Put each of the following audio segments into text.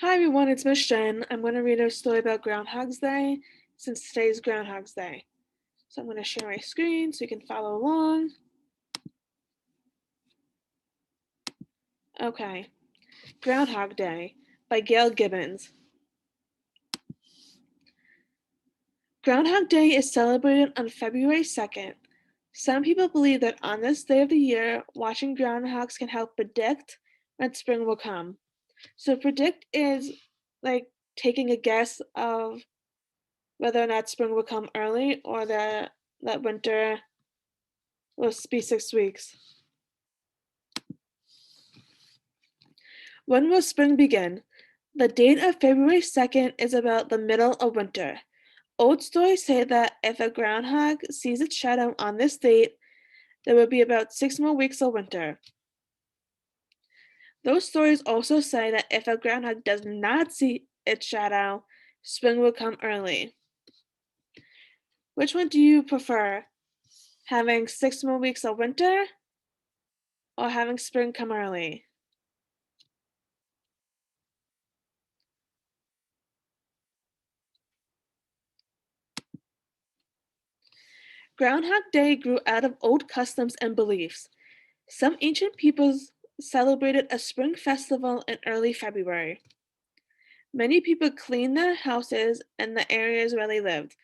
Hi everyone, it's Miss Jen. I'm going to read a story about Groundhogs Day since today's Groundhogs Day. So I'm going to share my screen so you can follow along. Okay, Groundhog Day by Gail Gibbons. Groundhog Day is celebrated on February 2nd. Some people believe that on this day of the year, watching groundhogs can help predict when spring will come. So predict is like taking a guess of whether or not spring will come early or that winter will be 6 weeks. When will spring begin? The date of February 2nd is about the middle of winter. Old stories say that if a groundhog sees its shadow on this date, there will be about 6 more weeks of winter. Those stories also say that if a groundhog does not see its shadow, spring will come early. Which one do you prefer? Having 6 more weeks of winter or having spring come early? Groundhog Day grew out of old customs and beliefs. Some ancient peoples celebrated a spring festival in early February. Many people cleaned their houses and the areas where they lived,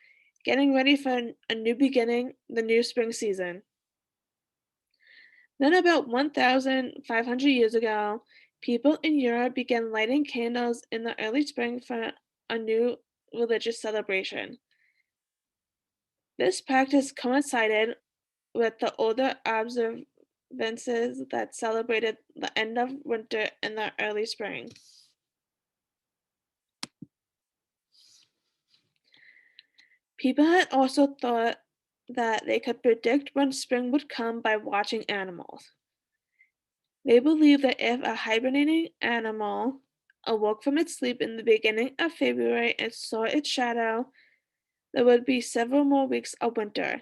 getting ready for a new beginning, the new spring season. Then, about 1,500 years ago, people in Europe began lighting candles in the early spring for a new religious celebration. This practice coincided with the older observances that celebrated the end of winter and the early spring. People had also thought that they could predict when spring would come by watching animals. They believed that if a hibernating animal awoke from its sleep in the beginning of February and saw its shadow, there would be several more weeks of winter.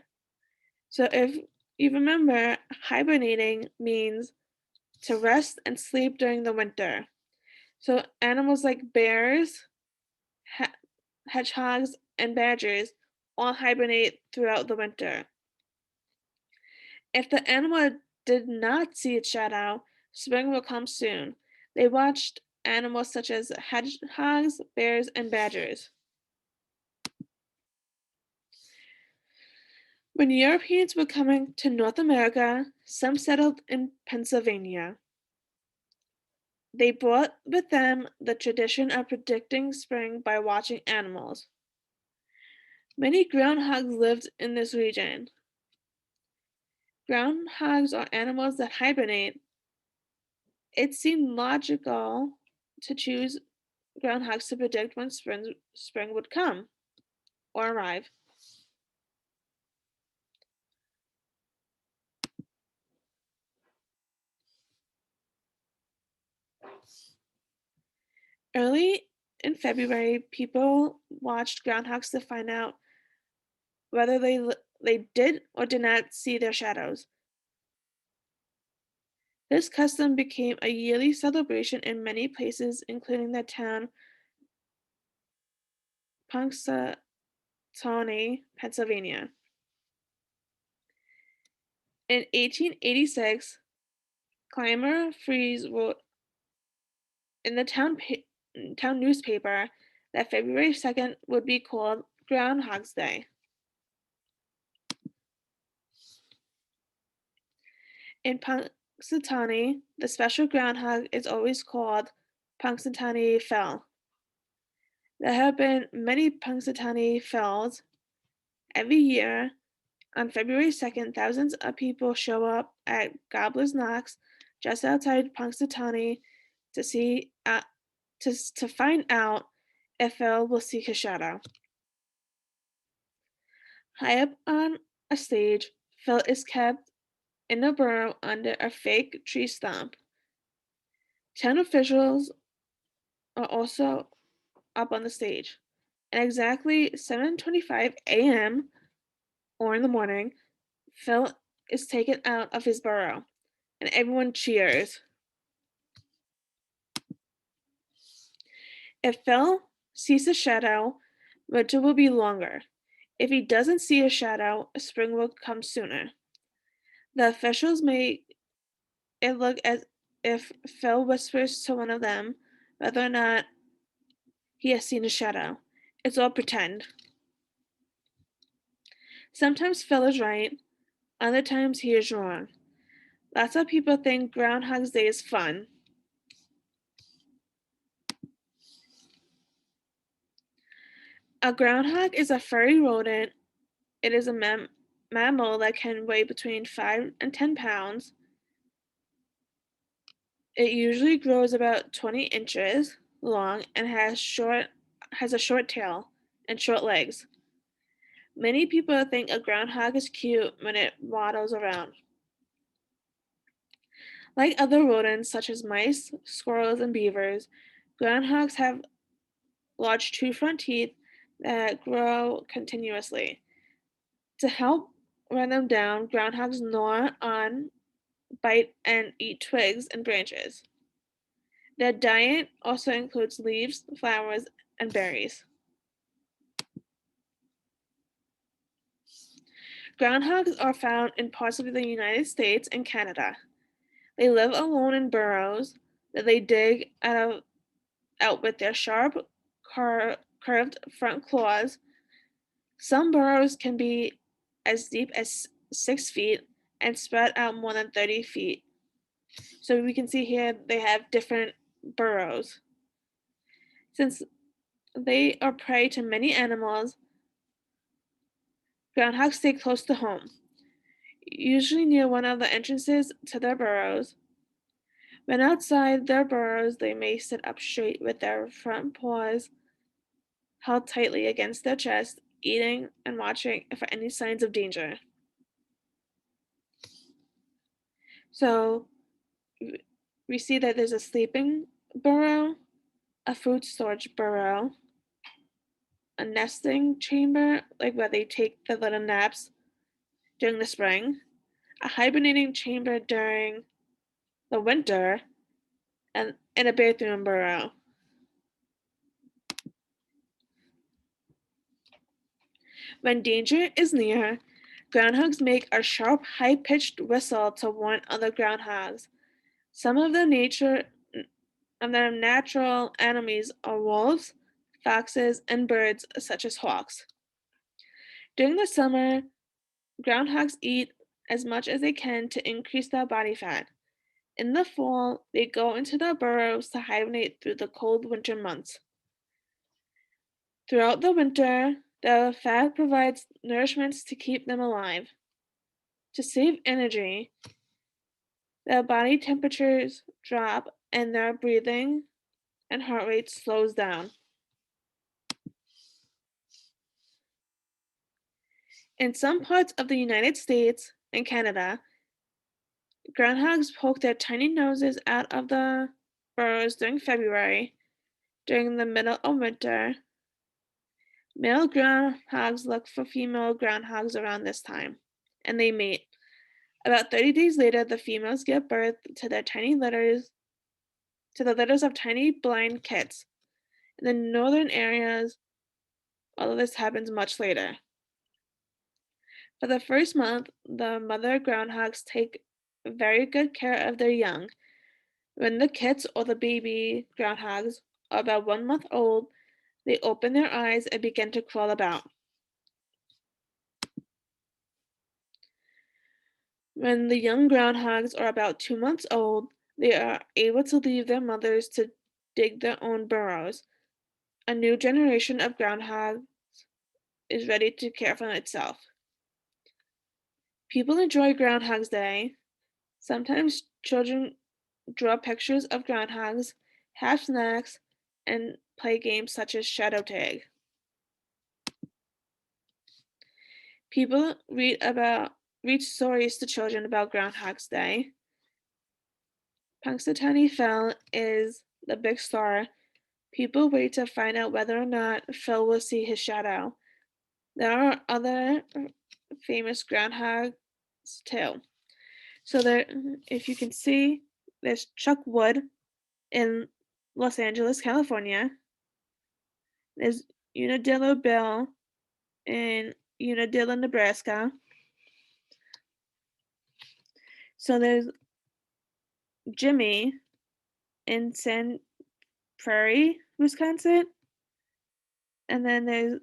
So, if you remember, hibernating means to rest and sleep during the winter. So, animals like bears, hedgehogs, and badgers all hibernate throughout the winter. If the animal did not see its shadow, spring will come soon. They watched animals such as hedgehogs, bears, and badgers. When Europeans were coming to North America, some settled in Pennsylvania. They brought with them the tradition of predicting spring by watching animals. Many groundhogs lived in this region. Groundhogs are animals that hibernate. It seemed logical to choose groundhogs to predict when spring would come or arrive. Early in February, people watched groundhogs to find out whether they did or did not see their shadows. This custom became a yearly celebration in many places, including the town Punxsutawney, Pennsylvania. In 1886, Clymer Fries wrote in the town newspaper that February 2nd would be called Groundhog's Day. In Punxsutawney, the special groundhog is always called Punxsutawney Phil. There have been many Punxsutawney Phils. Every year, on February 2nd, thousands of people show up at Gobbler's Knocks just outside Punxsutawney to see to find out if Phil will see his shadow. High up on a stage, Phil is kept in a burrow under a fake tree stump. Town officials are also up on the stage. At exactly 7:25 a.m. or in the morning, Phil is taken out of his burrow, and everyone cheers. If Phil sees a shadow, winter will be longer. If he doesn't see a shadow, spring will come sooner. The officials make it look as if Phil whispers to one of them whether or not he has seen a shadow. It's all pretend. Sometimes Phil is right, other times he is wrong. Lots of people think Groundhog's Day is fun. A groundhog is a furry rodent. It is a mammal that can weigh between 5 and 10 pounds. It usually grows about 20 inches long and has a short tail and short legs. Many people think a groundhog is cute when it waddles around. Like other rodents such as mice, squirrels, and beavers, groundhogs have large two front teeth that grow continuously. To help wear them down, groundhogs gnaw on, bite, and eat twigs and branches. Their diet also includes leaves, flowers, and berries. Groundhogs are found in parts of the United States and Canada. They live alone in burrows that they dig out with their sharp, curved front claws. Some burrows can be as deep as 6 feet and spread out more than 30 feet. So we can see here they have different burrows. Since they are prey to many animals, groundhogs stay close to home, usually near one of the entrances to their burrows. When outside their burrows, they may sit up straight with their front paws held tightly against their chest, eating and watching for any signs of danger. So we see that there's a sleeping burrow, a food storage burrow, a nesting chamber, like where they take their little naps during the spring, a hibernating chamber during the winter, and a bathroom burrow. When danger is near, groundhogs make a sharp, high-pitched whistle to warn other groundhogs. Some of their natural enemies are wolves, foxes, and birds such as hawks. During the summer, groundhogs eat as much as they can to increase their body fat. In the fall, they go into their burrows to hibernate through the cold winter months. Throughout the winter, their fat provides nourishments to keep them alive. To save energy, their body temperatures drop and their breathing and heart rate slows down. In some parts of the United States and Canada, groundhogs poke their tiny noses out of the burrows during February. During the middle of winter, male groundhogs look for female groundhogs around this time, and they mate. About 30 days later, the females give birth to the litters of tiny blind kits. In the northern areas, all of this happens much later. For the first month, the mother groundhogs take very good care of their young. When the kits or the baby groundhogs are about 1 month old, they open their eyes and begin to crawl about. When the young groundhogs are about 2 months old, they are able to leave their mothers to dig their own burrows. A new generation of groundhog is ready to care for itself. People enjoy Groundhog's Day. Sometimes children draw pictures of groundhogs, have snacks, and play games such as shadow tag. People read stories to children about Groundhog's Day. Punxsutawney Phil is the big star. People wait to find out whether or not Phil will see his shadow. There are other famous groundhogs too. So there, if you can see, there's Chuck Wood in Los Angeles, California. There's Unadilla Bill in Unadilla, Nebraska. So there's Jimmy in San Prairie, Wisconsin. And then there's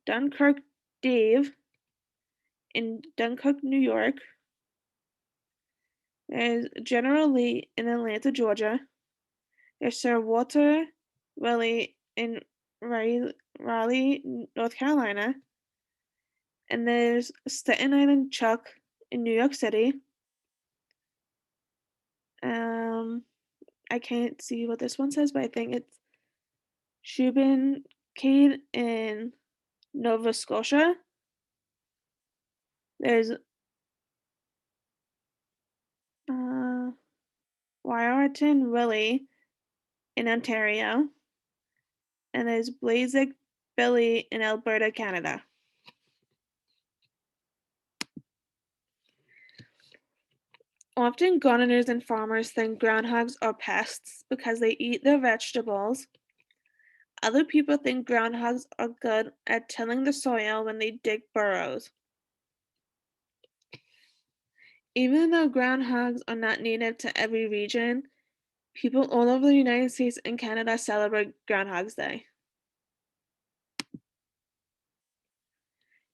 Dunkirk Dave in Dunkirk, New York. There's General Lee in Atlanta, Georgia. There's Sir Walter Raleigh in Raleigh, North Carolina. And there's Staten Island Chuck in New York City. I can't see what this one says, but I think it's Shubin Cade in Nova Scotia. There's Wyerton Willie in Ontario. And there's Blazik Billy in Alberta, Canada. Often gardeners and farmers think groundhogs are pests because they eat their vegetables. Other people think groundhogs are good at tilling the soil when they dig burrows. Even though groundhogs are not native to every region, people all over the United States and Canada celebrate Groundhogs Day.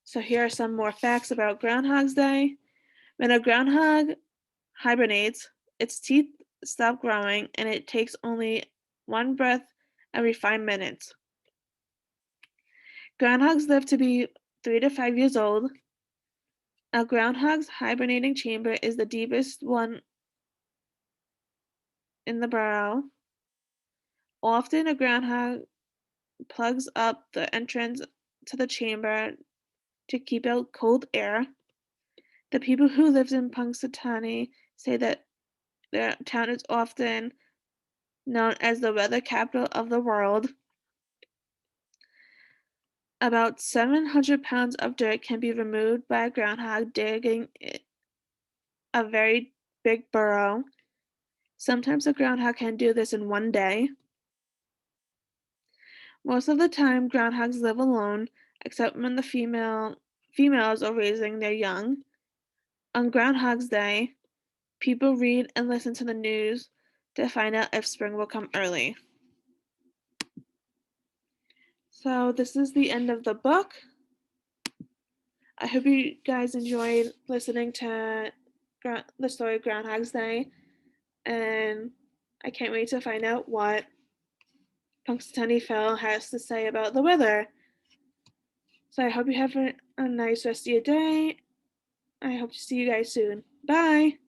So here are some more facts about Groundhogs Day. When a groundhog hibernates, its teeth stop growing and it takes only one breath every 5 minutes. Groundhogs live to be 3 to 5 years old. A groundhog's hibernating chamber is the deepest one in the burrow. Often, a groundhog plugs up the entrance to the chamber to keep out cold air. The people who lived in Punxsutawney say that their town is often known as the weather capital of the world. About 700 pounds of dirt can be removed by a groundhog digging a very big burrow. Sometimes a groundhog can do this in one day. Most of the time, groundhogs live alone, except when the females are raising their young. On Groundhog's Day, people read and listen to the news to find out if spring will come early. So this is the end of the book. I hope you guys enjoyed listening to the story of Groundhog's Day, and I can't wait to find out what Punxsutawney Phil has to say about the weather. So I hope you have a nice rest of your day. I hope to see you guys soon. Bye!